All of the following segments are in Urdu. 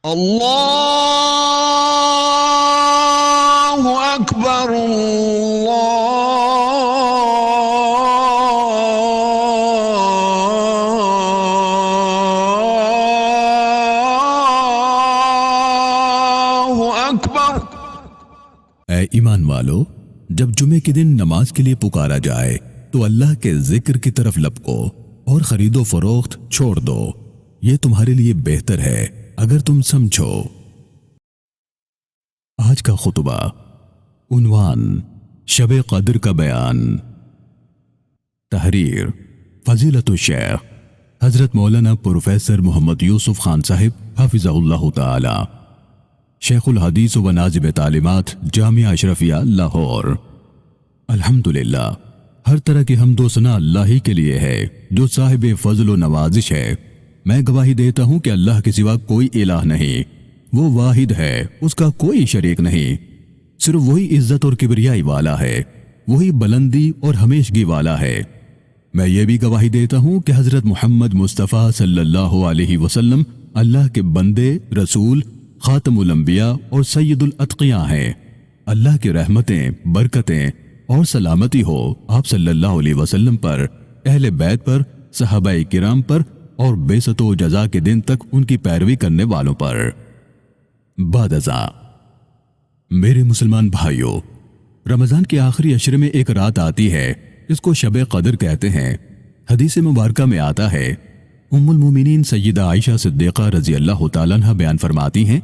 اللہ اکبر اللہ اکبر۔ اے ایمان والو، جب جمعے کے دن نماز کے لیے پکارا جائے تو اللہ کے ذکر کی طرف لپکو اور خرید و فروخت چھوڑ دو، یہ تمہارے لیے بہتر ہے اگر تم سمجھو۔ آج کا خطبہ، عنوان شب قدر کا بیان۔ تحریر فضیلت الشیخ حضرت مولانا پروفیسر محمد یوسف خان صاحب حافظہ اللہ تعالی، شیخ الحدیث و ناظم تعلیمات جامعہ اشرفیہ لاہور۔ الحمدللہ، ہر طرح کی حمد و ثنا اللہ ہی کے لیے ہے جو صاحب فضل و نوازش ہے۔ میں گواہی دیتا ہوں کہ اللہ کے سوا کوئی الہ نہیں، وہ واحد ہے، اس کا کوئی شریک نہیں، صرف وہی عزت اور کبریائی والا ہے، وہی بلندی اور ہمیشگی والا ہے۔ میں یہ بھی گواہی دیتا ہوں کہ حضرت محمد مصطفیٰ صلی اللہ علیہ وسلم اللہ کے بندے، رسول، خاتم الانبیاء اور سید الاتقیاء ہیں۔ اللہ کی رحمتیں، برکتیں اور سلامتی ہو آپ صلی اللہ علیہ وسلم پر، اہل بیت پر، صحابہ کرام پر اور بیست و جزا کے دن تک ان کی پیروی کرنے والوں پر۔ بعد ازاں، میرے مسلمان بھائیوں، رمضان کے آخری عشرے میں ایک رات آتی ہے، اس کو شب قدر کہتے ہیں۔ حدیث مبارکہ میں آتا ہے، ام المومنین سیدہ عائشہ صدیقہ رضی اللہ تعالیٰ عنہ بیان فرماتی ہیں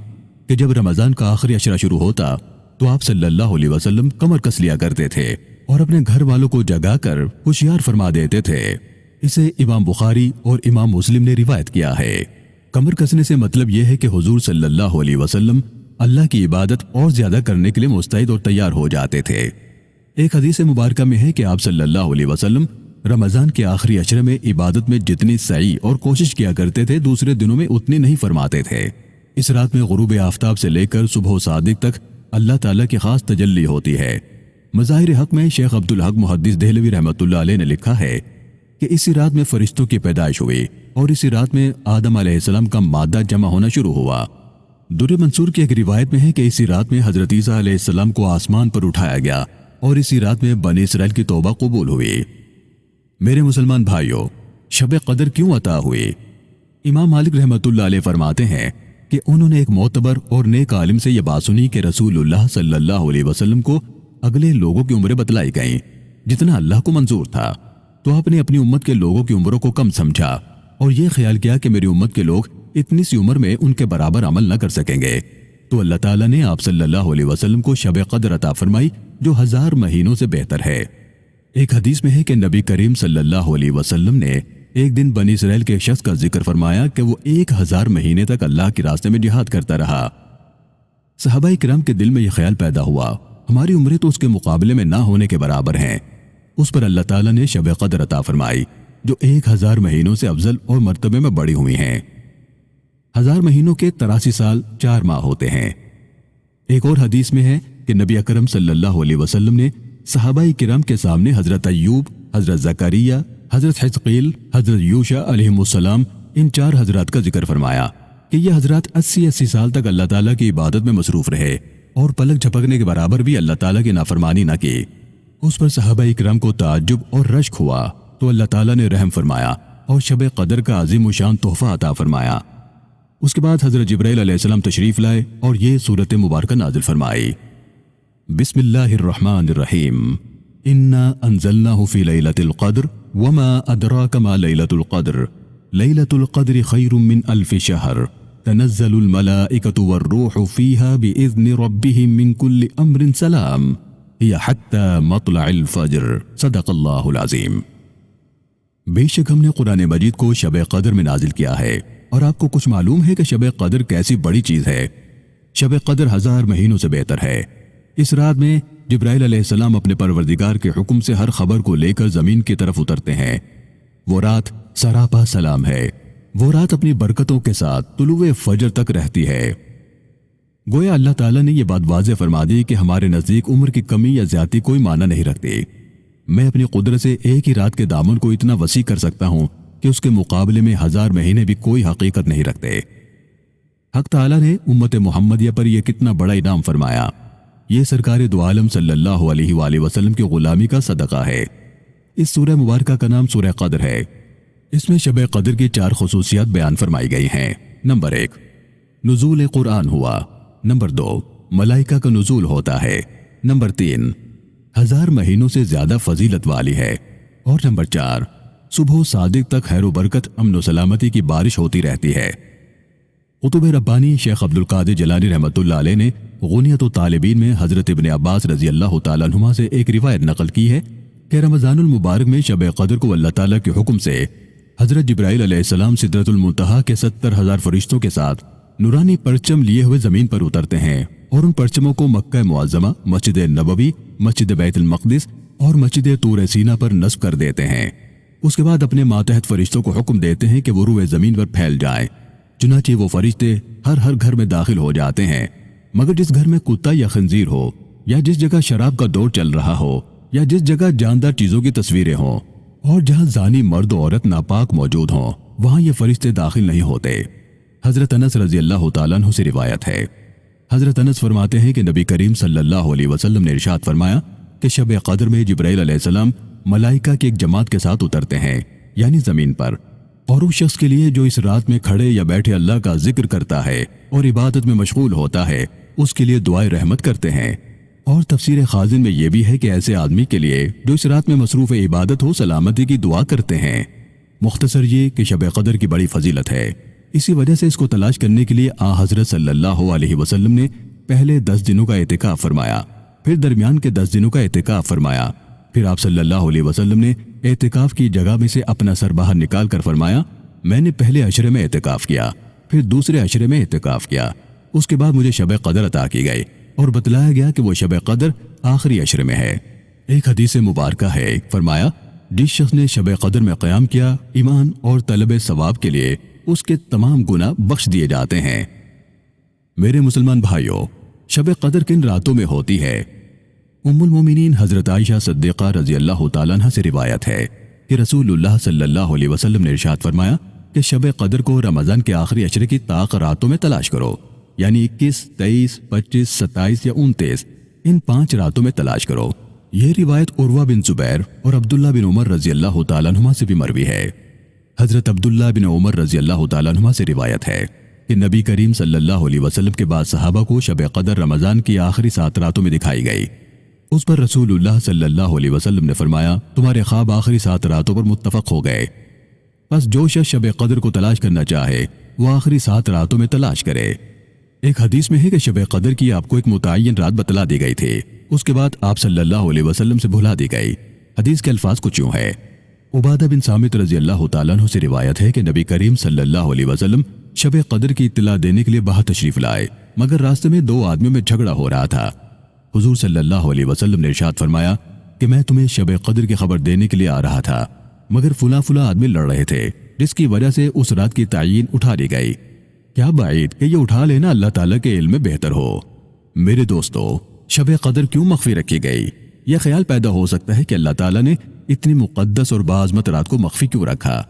کہ جب رمضان کا آخری عشرہ شروع ہوتا تو آپ صلی اللہ علیہ وسلم کمر کس لیا کرتے تھے اور اپنے گھر والوں کو جگا کر ہوشیار فرما دیتے تھے۔ اسے امام بخاری اور امام مسلم نے روایت کیا ہے۔ کمر کسنے سے مطلب یہ ہے کہ حضور صلی اللہ علیہ وسلم اللہ کی عبادت اور زیادہ کرنے کے لیے مستعد اور تیار ہو جاتے تھے۔ ایک حدیث مبارکہ میں ہے کہ آپ صلی اللہ علیہ وسلم رمضان کے آخری عشرے میں عبادت میں جتنی سعی اور کوشش کیا کرتے تھے دوسرے دنوں میں اتنی نہیں فرماتے تھے۔ اس رات میں غروب آفتاب سے لے کر صبح و صادق تک اللہ تعالیٰ کی خاص تجلی ہوتی ہے۔ مظاہر حق میں شیخ عبدالحق محدث دہلوی رحمۃ اللہ علیہ نے لکھا ہے کہ اسی رات میں فرشتوں کی پیدائش ہوئی اور اسی رات میں آدم علیہ السلام کا مادہ جمع ہونا شروع ہوا۔ در منصور کی ایک روایت میں ہے کہ اسی رات میں حضرت عیسیٰ علیہ السلام کو آسمان پر اٹھایا گیا اور اسی رات میں بنی اسرائیل کی توبہ قبول ہوئی۔ میرے مسلمان بھائیوں، شب قدر کیوں عطا ہوئی؟ امام مالک رحمۃ اللہ علیہ فرماتے ہیں کہ انہوں نے ایک معتبر اور نیک عالم سے یہ بات سنی کہ رسول اللہ صلی اللہ علیہ وسلم کو اگلے لوگوں کی عمریں بتلائی گئیں جتنا اللہ کو منظور تھا، تو آپ نے اپنی امت کے لوگوں کی عمروں کو کم سمجھا اور یہ خیال کیا کہ میری امت کے لوگ اتنی سی عمر میں ان کے برابر عمل نہ کر سکیں گے، تو اللہ تعالیٰ نے آپ صلی اللہ علیہ وسلم کو شب قدر عطا فرمائی جو 1000 مہینوں سے بہتر ہے۔ ایک حدیث میں ہے کہ نبی کریم صلی اللہ علیہ وسلم نے ایک دن بنی اسرائیل کے شخص کا ذکر فرمایا کہ وہ 1000 مہینے تک اللہ کے راستے میں جہاد کرتا رہا۔ صحابہ کرام کے دل میں یہ خیال پیدا ہوا، ہماری عمریں تو اس کے مقابلے میں نہ ہونے کے برابر ہیں۔ اس پر اللہ تعالیٰ نے شب قدر عطا فرمائی جو 1000 مہینوں سے افضل اور مرتبے میں بڑی ہوئی ہیں۔ 1000 مہینوں کے 83 سال 4 ماہ ہوتے ہیں۔ ایک اور حدیث میں ہے کہ نبی اکرم صلی اللہ علیہ وسلم نے صحابہ کرام کے سامنے حضرت ایوب، حضرت زکریا، حضرت حزقیل، حضرت یوشع علیہم السلام، ان 4 حضرات کا ذکر فرمایا کہ یہ حضرات 80 سال تک اللہ تعالیٰ کی عبادت میں مصروف رہے اور پلک جھپکنے کے برابر بھی اللہ تعالیٰ کی نافرمانی نہ کی۔ اس پر صحابہ کرام کو تعجب اور رشک ہوا تو اللہ تعالیٰ نے رحم فرمایا اور شب قدر کا عظیم الشان تحفہ عطا فرمایا۔ اس کے بعد حضرت جبرائیل علیہ السلام تشریف لائے اور یہ سورت مبارکہ نازل فرمائی۔ بسم اللہ الرحمن الرحیم، انا انزلناہ فی لیلۃ القدر وما ادراک ما لیلۃ القدر، لیلۃ القدر خیر من 1000 شہر، تنزل الملائکۃ والروح فیہا بإذن ربہم من کل امر سلام، ہی حتی مطلع الفجر، صدق اللہ العظیم۔ بے شک ہم نے قرآن مجید کو شب قدر میں نازل کیا ہے، اور آپ کو کچھ معلوم ہے کہ شب قدر کیسی بڑی چیز ہے؟ شب قدر 1000 مہینوں سے بہتر ہے۔ اس رات میں جبرائیل علیہ السلام اپنے پروردگار کے حکم سے ہر خبر کو لے کر زمین کی طرف اترتے ہیں۔ وہ رات سراپا سلام ہے، وہ رات اپنی برکتوں کے ساتھ طلوع فجر تک رہتی ہے۔ گویا اللہ تعالیٰ نے یہ بات واضح فرما دی کہ ہمارے نزدیک عمر کی کمی یا زیادتی کوئی معنی نہیں رکھتی۔ میں اپنی قدرت سے ایک ہی رات کے دامن کو اتنا وسیع کر سکتا ہوں کہ اس کے مقابلے میں 1000 مہینے بھی کوئی حقیقت نہیں رکھتے۔ حق تعالیٰ نے امت محمدیہ پر یہ کتنا بڑا انعام فرمایا۔ یہ سرکار دو عالم صلی اللہ علیہ وآلہ وسلم کی غلامی کا صدقہ ہے۔ اس سورہ مبارکہ کا نام سورہ قدر ہے۔ اس میں شب قدر کی 4 خصوصیات بیان فرمائی گئی ہیں۔ نمبر 1، نزول قرآن ہوا۔ نمبر 2، ملائکہ کا نزول ہوتا ہے۔ نمبر 3، 1000 مہینوں سے زیادہ فضیلت والی ہے۔ اور نمبر 4، صبح و صادق تک خیر و برکت، امن و سلامتی کی بارش ہوتی رہتی ہے۔ قطب ربانی شیخ عبدالقادر جیلانی رحمۃ اللہ علیہ نے غنیت و طالبین میں حضرت ابن عباس رضی اللہ تعالیٰ عنہما سے ایک روایت نقل کی ہے کہ رمضان المبارک میں شب قدر کو اللہ تعالیٰ کے حکم سے حضرت جبرائیل علیہ السلام سدرۃ المنتہا کے 70,000 فرشتوں کے ساتھ نورانی پرچم لیے ہوئے زمین پر اترتے ہیں اور ان پرچموں کو مکہ معظمہ، مسجد نبوی، مسجد بیت المقدس اور مسجد طور سینا پر نصب کر دیتے ہیں۔ اس کے بعد اپنے ماتحت فرشتوں کو حکم دیتے ہیں کہ وہ روئے زمین پر پھیل جائیں۔ چنانچہ وہ فرشتے ہر گھر میں داخل ہو جاتے ہیں، مگر جس گھر میں کتا یا خنزیر ہو، یا جس جگہ شراب کا دور چل رہا ہو، یا جس جگہ جاندار چیزوں کی تصویریں ہوں، اور جہاں زانی مرد و عورت ناپاک موجود ہوں، وہاں یہ فرشتے داخل نہیں ہوتے۔ حضرت انس رضی اللہ تعالیٰ عنہ سے روایت ہے۔ حضرت انس فرماتے ہیں کہ نبی کریم صلی اللہ علیہ وسلم نے ارشاد فرمایا کہ شب قدر میں جبرائیل علیہ السلام ملائکہ کی ایک جماعت کے ساتھ اترتے ہیں، یعنی زمین پر، اور اس شخص کے لیے جو اس رات میں کھڑے یا بیٹھے اللہ کا ذکر کرتا ہے اور عبادت میں مشغول ہوتا ہے، اس کے لیے دعائے رحمت کرتے ہیں۔ اور تفسیر خازن میں یہ بھی ہے کہ ایسے آدمی کے لیے جو اس رات میں مصروف عبادت ہو، سلامتی کی دعا کرتے ہیں۔ مختصر یہ کہ شب قدر کی بڑی فضیلت ہے، اسی وجہ سے اس کو تلاش کرنے کے لیے حضرت صلی اللہ علیہ وسلم نے پہلے 10 دنوں کا اعتکاف فرمایا، پھر درمیان کے 10 دنوں کا اعتکاف فرمایا، پھر آپ صلی اللہ علیہ وسلم نے اعتکاف کی جگہ میں سے اپنا سر باہر نکال کر فرمایا، میں نے پہلے عشرے میں اعتکاف کیا، پھر دوسرے عشرے میں اعتکاف کیا، اس کے بعد مجھے شب قدر عطا کی گئی اور بتلایا گیا کہ وہ شب قدر آخری عشرے میں ہے۔ ایک حدیث مبارکہ ہے، فرمایا جس شخص نے شب قدر میں قیام کیا، ایمان اور طلب ثواب کے لیے اس کے تمام گناہ بخش دیے جاتے ہیں۔ میرے مسلمان بھائیوں، شب قدر کن راتوں میں ہوتی ہے؟ ام المومنین حضرت عائشہ صدیقہ رضی اللہ تعالیٰ عنہ سے روایت ہے کہ رسول اللہ صلی اللہ علیہ وسلم نے ارشاد فرمایا کہ شب قدر کو رمضان کے آخری عشرے کی طاق راتوں میں تلاش کرو، یعنی 21، 23، 25، 27 یا 29، ان 5 راتوں میں تلاش کرو۔ یہ روایت عروہ بن زبیر اور عبداللہ بن عمر رضی اللہ تعالیٰ عنہما سے بھی مروی ہے۔ حضرت عبداللہ بن عمر رضی اللہ تعالیٰ عنہما سے روایت ہے کہ نبی کریم صلی اللہ علیہ وسلم کے بعد صحابہ کو شب قدر رمضان کی آخری 7 راتوں میں دکھائی گئی۔ اس پر رسول اللہ صلی اللہ علیہ وسلم نے فرمایا، تمہارے خواب آخری 7 راتوں پر متفق ہو گئے، بس جو شخص شب قدر کو تلاش کرنا چاہے وہ آخری 7 راتوں میں تلاش کرے۔ ایک حدیث میں ہے کہ شب قدر کی آپ کو ایک متعین رات بتلا دی گئی تھی، اس کے بعد آپ صلی اللہ علیہ وسلم سے بھلا دی گئی۔ حدیث کے الفاظ کچھ یوں ہے۔ عبادہ بن صامت رضی اللہ تعالیٰ عنہ سے روایت ہے کہ نبی کریم صلی اللہ علیہ وسلم شب قدر کی اطلاع دینے کے لیے باہر تشریف لائے، مگر راستے میں 2 آدمیوں میں جھگڑا ہو رہا تھا۔ حضور صلی اللہ علیہ وسلم نے ارشاد فرمایا کہ میں تمہیں شب قدر کی خبر دینے کے لیے آ رہا تھا، مگر فلاں آدمی لڑ رہے تھے، جس کی وجہ سے اس رات کی تعین اٹھا دی گئی۔ کیا بعید کہ یہ اٹھا لینا اللہ تعالیٰ کے علم میں بہتر ہو۔ میرے دوستو، شب قدر کیوں مخفی رکھی گئی؟ یہ خیال پیدا ہو سکتا ہے کہ اللہ تعالیٰ نے اتنی مقدس اور باعظمت رات کو مخفی کیوں رکھا؟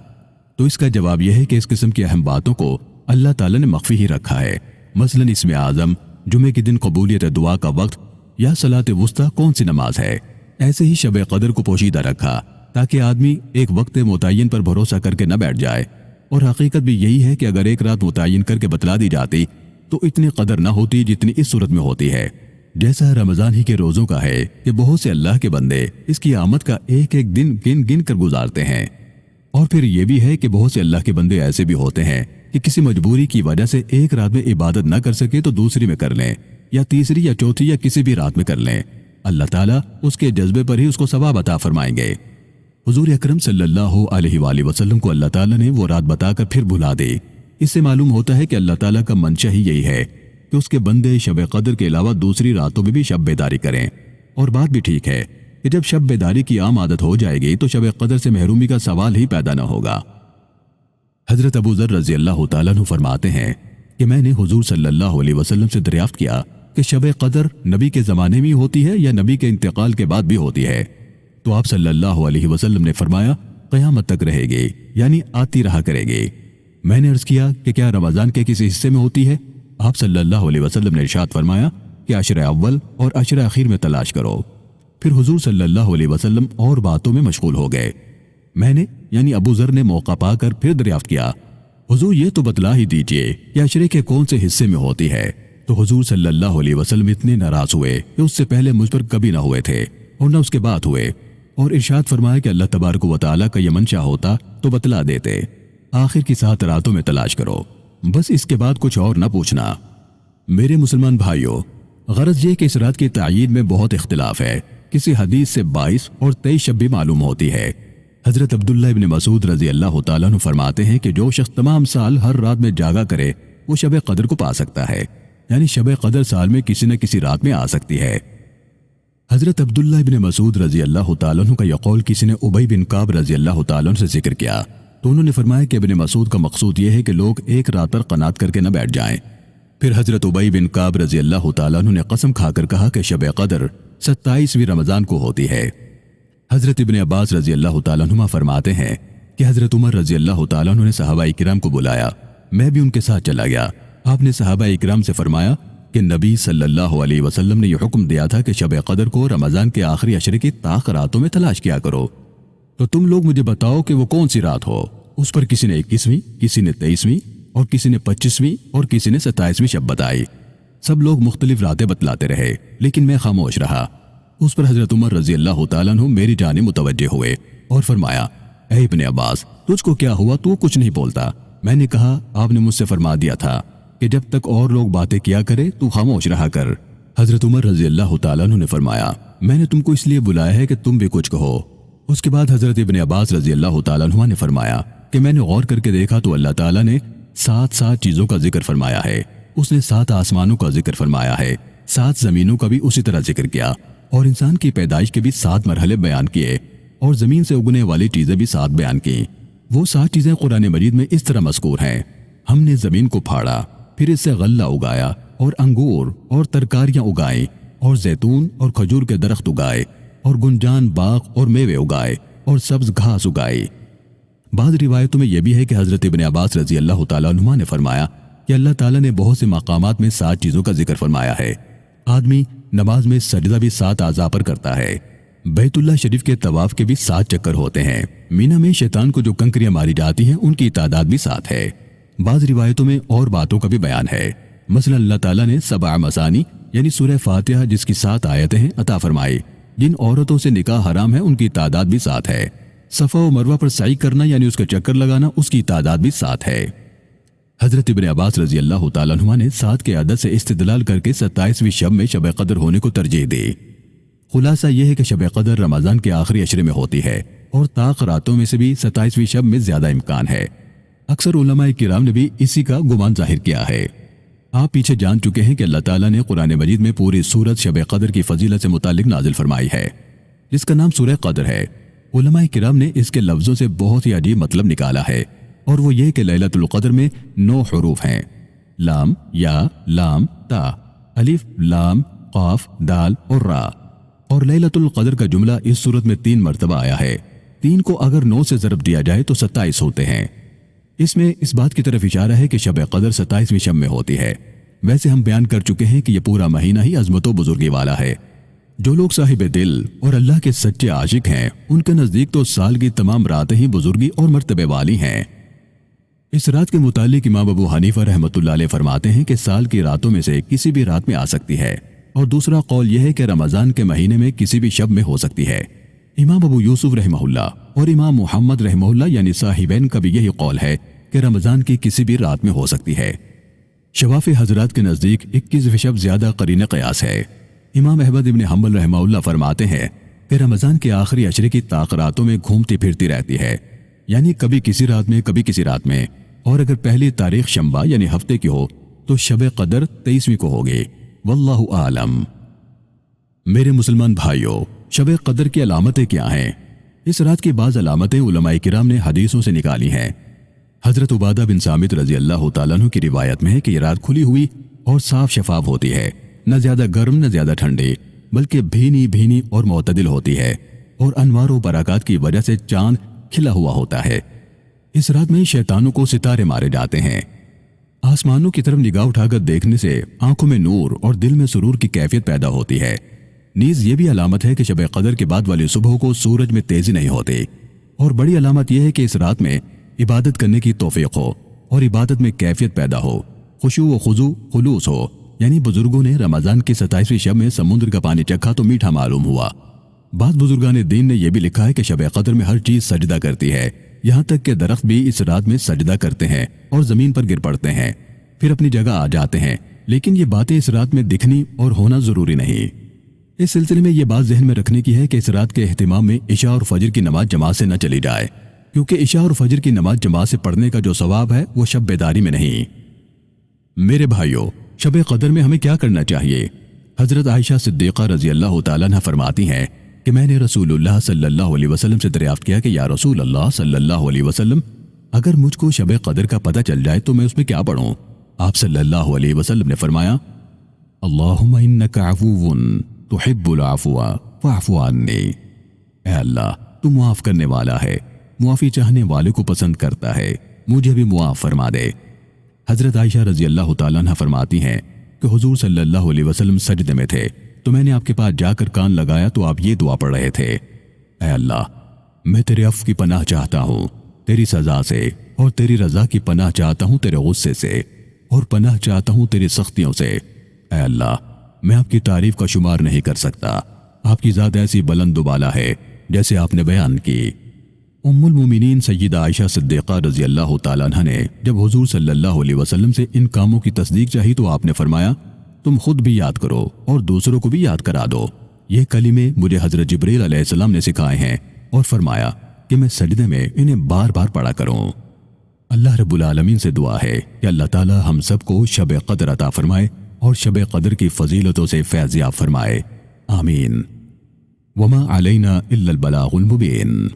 تو اس کا جواب یہ ہے کہ اس قسم کی اہم باتوں کو اللہ تعالیٰ نے مخفی ہی رکھا ہے۔ مثلاً اسم اعظم، جمعے کے دن قبولیت دعا کا وقت، یا صلاۃ وسطیٰ کون سی نماز ہے، ایسے ہی شب قدر کو پوشیدہ رکھا تاکہ آدمی ایک وقت متعین پر بھروسہ کر کے نہ بیٹھ جائے۔ اور حقیقت بھی یہی ہے کہ اگر ایک رات متعین کر کے بتلا دی جاتی تو اتنی قدر نہ ہوتی جتنی اس صورت میں ہوتی ہے۔ جیسا رمضان ہی کے روزوں کا ہے کہ بہت سے اللہ کے بندے اس کی آمد کا ایک ایک دن گن گن کر گزارتے ہیں، اور پھر یہ بھی ہے کہ بہت سے اللہ کے بندے ایسے بھی ہوتے ہیں کہ کسی مجبوری کی وجہ سے ایک رات میں عبادت نہ کر سکے تو دوسری میں کر لیں، یا تیسری یا چوتھی یا کسی بھی رات میں کر لیں۔ اللہ تعالیٰ اس کے جذبے پر ہی اس کو ثواب عطا فرمائیں گے۔ حضور اکرم صلی اللہ علیہ وآلہ وسلم کو اللہ تعالیٰ نے وہ رات بتا کر پھر بھلا دی۔ اس سے معلوم ہوتا ہے کہ اللہ تعالیٰ کا منشا ہی یہی ہے کہ اس کے بندے شب قدر کے علاوہ دوسری راتوں میں بھی شب بیداری کریں۔ اور بات بھی ٹھیک ہے کہ جب شب بیداری کی عام عادت ہو جائے گی تو شب قدر سے محرومی کا سوال ہی پیدا نہ ہوگا۔ حضرت ابو ذر رضی اللہ تعالیٰ عنہ فرماتے ہیں کہ میں نے حضور صلی اللہ علیہ وسلم سے دریافت کیا کہ شب قدر نبی کے زمانے میں ہوتی ہے یا نبی کے انتقال کے بعد بھی ہوتی ہے؟ تو آپ صلی اللہ علیہ وسلم نے فرمایا، قیامت تک رہے گی، یعنی آتی رہا کرے گی۔ میں نے عرض کیا کہ کیا رمضان کے کسی حصے میں ہوتی ہے؟ آپ صلی اللہ علیہ وسلم نے ارشاد فرمایا کہ عشر اول اور عشر اخیر میں تلاش کرو۔ پھر حضور صلی اللہ علیہ وسلم اور باتوں میں مشغول ہو گئے۔ میں نے یعنی ابو ذر نے موقع پا کر پھر دریافت کیا، حضور یہ تو بتلا ہی دیجئے کہ عشرے کے کون سے حصے میں ہوتی ہے؟ تو حضور صلی اللہ علیہ وسلم اتنے ناراض ہوئے کہ اس سے پہلے مجھ پر کبھی نہ ہوئے تھے اور نہ اس کے بعد ہوئے، اور ارشاد فرمایا کہ اللہ تبارک و تعالیٰ کا یہ منشا ہوتا تو بتلا دیتے، آخر کی 7 راتوں میں تلاش کرو، بس اس کے بعد کچھ اور نہ پوچھنا۔ میرے مسلمان بھائیوں، غرض یہ کہ اس رات کی تعیین میں بہت اختلاف ہے۔ کسی حدیث سے 22 اور 23 شب بھی معلوم ہوتی ہے۔ حضرت عبداللہ ابن مسعود رضی اللہ تعالیٰ عنہ فرماتے ہیں کہ جو شخص تمام سال ہر رات میں جاگا کرے وہ شب قدر کو پا سکتا ہے، یعنی شب قدر سال میں کسی نہ کسی رات میں آ سکتی ہے۔ حضرت عبداللہ ابن مسعود رضی اللہ تعالیٰ عنہ کا یہ قول کسی نے ابی بن کعب رضی اللہ تعالیٰ عنہ سے ذکر کیا تو انہوں نے فرمایا کہ ابن مسعود کا مقصود یہ ہے کہ لوگ ایک رات پر قناعت کر کے نہ بیٹھ جائیں۔ پھر حضرت ابی بن کعب رضی اللہ تعالیٰ عنہ نے قسم کھا کر کہا کہ شب قدر 27ویں رمضان کو ہوتی ہے۔ حضرت ابن عباس رضی اللہ تعالیٰ عنہ فرماتے ہیں کہ حضرت عمر رضی اللہ تعالیٰ عنہ نے صحابہ کرام کو بلایا، میں بھی ان کے ساتھ چلا گیا۔ آپ نے صحابہ کرام سے فرمایا کہ نبی صلی اللہ علیہ وسلم نے یہ حکم دیا تھا کہ شب قدر کو رمضان کے آخری عشرے کی طاق راتوں میں تلاش کیا کرو، تو تم لوگ مجھے بتاؤ کہ وہ کون سی رات ہو۔ اس پر کسی نے 21ویں، کسی نے 23ویں اور کسی نے 25ویں اور کسی نے 27ویں شب بتائی۔ سب لوگ مختلف راتیں بتلاتے رہے لیکن میں خاموش رہا۔ اس پر حضرت عمر رضی اللہ تعالیٰ عنہ میری جانب متوجہ ہوئے اور فرمایا، اے ابن عباس، تجھ کو کیا ہوا؟ تو کچھ نہیں بولتا۔ میں نے کہا، آپ نے مجھ سے فرما دیا تھا کہ جب تک اور لوگ باتیں کیا کرے تو خاموش رہا کر۔ حضرت عمر رضی اللہ تعالیٰ عنہ نے فرمایا، میں نے تم کو اس لیے بلایا ہے کہ تم بھی کچھ کہو۔ اس کے بعد حضرت ابن عباس رضی اللہ تعالیٰ عنہ نے فرمایا کہ میں نے غور کر کے دیکھا تو اللہ تعالیٰ نے 7 چیزوں کا ذکر فرمایا ہے۔ اس نے 7 آسمانوں کا ذکر فرمایا ہے، 7 زمینوں کا بھی اسی طرح ذکر کیا، اور انسان کی پیدائش کے بھی 7 مرحلے بیان کیے، اور زمین سے اگنے والی چیزیں بھی 7 بیان کی۔ وہ 7 چیزیں قرآن مجید میں اس طرح مذکور ہیں، ہم نے زمین کو پھاڑا، پھر اس سے غلہ اگایا اور انگور اور ترکاریاں اگائیں، اور زیتون اور کھجور کے درخت اگائے، اور گنجان باغ اور میوے اگائے، اور سبز گھاس اگائی۔ بعض روایتوں میں یہ بھی ہے کہ حضرت ابن عباس رضی اللہ تعالیٰ عنہ نے فرمایا کہ اللہ تعالیٰ نے بہت سے مقامات میں 7 چیزوں کا ذکر فرمایا ہے۔ آدمی نماز میں سجدہ بھی 7 اعضاء پر کرتا ہے۔ بیت اللہ شریف کے طواف کے بھی 7 چکر ہوتے ہیں۔ مینا میں شیطان کو جو کنکریاں ماری جاتی ہیں ان کی تعداد بھی 7 ہے۔ بعض روایتوں میں اور باتوں کا بھی بیان ہے، مثلا اللہ تعالیٰ نے 7 مثانی یعنی سورہ فاتحہ جس کی 7 آیتیں ہیں عطا فرمائی۔ جن عورتوں سے نکاح حرام ہے ان کی تعداد بھی 7 ہے۔ صفا و مروہ پر سعی کرنا یعنی اس کا چکر لگانا، اس کی تعداد بھی 7 ہے۔ حضرت ابن عباس رضی اللہ تعالیٰ عنہ نے 7 کے عدد سے استدلال کر کے 27ویں شب میں شب قدر ہونے کو ترجیح دی۔ خلاصہ یہ ہے کہ شب قدر رمضان کے آخری عشرے میں ہوتی ہے، اور طاق راتوں میں سے بھی 27ویں شب میں زیادہ امکان ہے۔ اکثر علماء کرام نے بھی اسی کا گمان ظاہر کیا ہے۔ آپ پیچھے جان چکے ہیں کہ اللہ تعالیٰ نے قرآن مجید میں پوری سورت شب قدر کی فضیلت سے متعلق نازل فرمائی ہے، جس کا نام سورہ قدر ہے۔ علماء کرام نے اس کے لفظوں سے بہت ہی عجیب مطلب نکالا ہے، اور وہ یہ کہ لیلۃ القدر میں 9 حروف ہیں، لام، یا، لام، تا، الف، لام، قاف، دال اور را، اور لیلۃ القدر کا جملہ اس صورت میں 3 مرتبہ آیا ہے۔ 3 کو اگر 9 سے ضرب دیا جائے تو 27 ہوتے ہیں۔ اس میں اس بات کی طرف اشارہ ہے کہ شب قدر 27ویں شب میں ہوتی ہے۔ ویسے ہم بیان کر چکے ہیں کہ یہ پورا مہینہ ہی عظمت و بزرگی والا ہے۔ جو لوگ صاحب دل اور اللہ کے سچے عاشق ہیں ان کے نزدیک تو سال کی تمام راتیں ہی بزرگی اور مرتبے والی ہیں۔ اس رات کے متعلق امام ابو حنیفہ رحمۃ اللہ علیہ فرماتے ہیں کہ سال کی راتوں میں سے کسی بھی رات میں آ سکتی ہے، اور دوسرا قول یہ ہے کہ رمضان کے مہینے میں کسی بھی شب میں ہو سکتی ہے۔ امام ابو یوسف رحمہ اللہ اور امام محمد رحمہ اللہ یعنی صاحبین کا بھی یہی قول ہے کہ رمضان کی کسی بھی رات میں ہو سکتی ہے۔ شواف حضرات کے نزدیک 21 شب زیادہ قرین قیاس ہے۔ امام احمد ابن حنبل رحمہ اللہ فرماتے ہیں کہ رمضان کے آخری عشرے کی طاق راتوں میں گھومتی پھرتی رہتی ہے، یعنی کبھی کسی رات میں کبھی کسی رات میں، اور اگر پہلی تاریخ شنبہ یعنی ہفتے کی ہو تو شب قدر 23ویں کو ہوگی۔ واللہ اعلم۔ میرے مسلمان بھائیوں، شب قدر کی علامتیں کیا ہیں؟ اس رات کی بعض علامتیں علماء کرام نے حدیثوں سے نکالی ہیں۔ حضرت عبادہ بن صامت رضی اللہ تعالیٰ عنہ کی روایت میں ہے کہ یہ رات کھلی ہوئی اور صاف شفاف ہوتی ہے، نہ زیادہ گرم نہ زیادہ ٹھنڈی، بلکہ بھینی بھینی اور معتدل ہوتی ہے، اور انوار و برکات کی وجہ سے چاند کھلا ہوا ہوتا ہے۔ اس رات میں شیطانوں کو ستارے مارے جاتے ہیں۔ آسمانوں کی طرف نگاہ اٹھا کر دیکھنے سے آنکھوں میں نور اور دل میں سرور کی کیفیت پیدا ہوتی ہے۔ نیز یہ بھی علامت ہے کہ شب قدر کے بعد والی صبح کو سورج میں تیزی نہیں ہوتی، اور بڑی علامت یہ ہے کہ اس رات میں عبادت کرنے کی توفیق ہو اور عبادت میں کیفیت پیدا ہو، خشوع و خضوع خلوص ہو۔ یعنی بزرگوں نے رمضان کی 27ویں شب میں سمندر کا پانی چکھا تو میٹھا معلوم ہوا۔ بعض بزرگان دین نے یہ بھی لکھا ہے کہ شب قدر میں ہر چیز سجدہ کرتی ہے، یہاں تک کہ درخت بھی اس رات میں سجدہ کرتے ہیں اور زمین پر گر پڑتے ہیں، پھر اپنی جگہ آ جاتے ہیں۔ لیکن یہ باتیں اس رات میں دکھنی اور ہونا ضروری نہیں۔ اس سلسلے میں یہ بات ذہن میں رکھنے کی ہے کہ اس رات کے اہتمام میں عشاء اور فجر کی نماز جماعت سے نہ چلی جائے، کیونکہ عشاء اور فجر کی نماز جماعت سے پڑھنے کا جو ثواب ہے وہ شب بیداری میں نہیں۔ میرے بھائیوں، شب قدر میں ہمیں کیا کرنا چاہیے؟ حضرت عائشہ صدیقہ رضی اللہ تعالیٰ عنہ فرماتی ہیں کہ میں نے رسول اللہ صلی اللہ علیہ وسلم سے دریافت کیا کہ یا رسول اللہ صلی اللہ علیہ وسلم، اگر مجھ کو شب قدر کا پتہ چل جائے تو میں اس میں کیا پڑھوں؟ آپ صلی اللہ علیہ وسلم نے فرمایا، اللہم انک عفو تحب العفو فاعف عنی۔ اے اللہ، تو معاف کرنے والا ہے، معافی چاہنے والے کو پسند کرتا ہے، مجھے بھی معاف فرما دے۔ حضرت عائشہ رضی اللہ تعالیٰ عنہ فرماتی ہیں کہ حضور صلی اللہ علیہ وسلم سجدے میں تھے تو میں نے آپ کے پاس جا کر کان لگایا تو آپ یہ دعا پڑھ رہے تھے، اے اللہ، میں تیرے عفو کی پناہ چاہتا ہوں تیری سزا سے، اور تیری رضا کی پناہ چاہتا ہوں تیرے غصے سے، اور پناہ چاہتا ہوں تیری سختیوں سے۔ اے اللہ، میں آپ کی تعریف کا شمار نہیں کر سکتا، آپ کی ذات ایسی بلند و بالا ہے جیسے آپ نے بیان کی۔ ام المومنین سیدہ عائشہ صدیقہ رضی اللہ تعالیٰ عنہ نے جب حضور صلی اللہ علیہ وسلم سے ان کاموں کی تصدیق چاہی تو آپ نے فرمایا، تم خود بھی یاد کرو اور دوسروں کو بھی یاد کرا دو۔ یہ کلمے مجھے حضرت جبریل علیہ السلام نے سکھائے ہیں اور فرمایا کہ میں سجدے میں انہیں بار بار پڑھا کروں۔ اللہ رب العالمین سے دعا ہے کہ اللہ تعالی ہم سب کو شب قدر عطا فرمائے اور شب قدر کی فضیلتوں سے فیض یاب فرمائے، آمین۔ وما علینا الا البلاغ المبین۔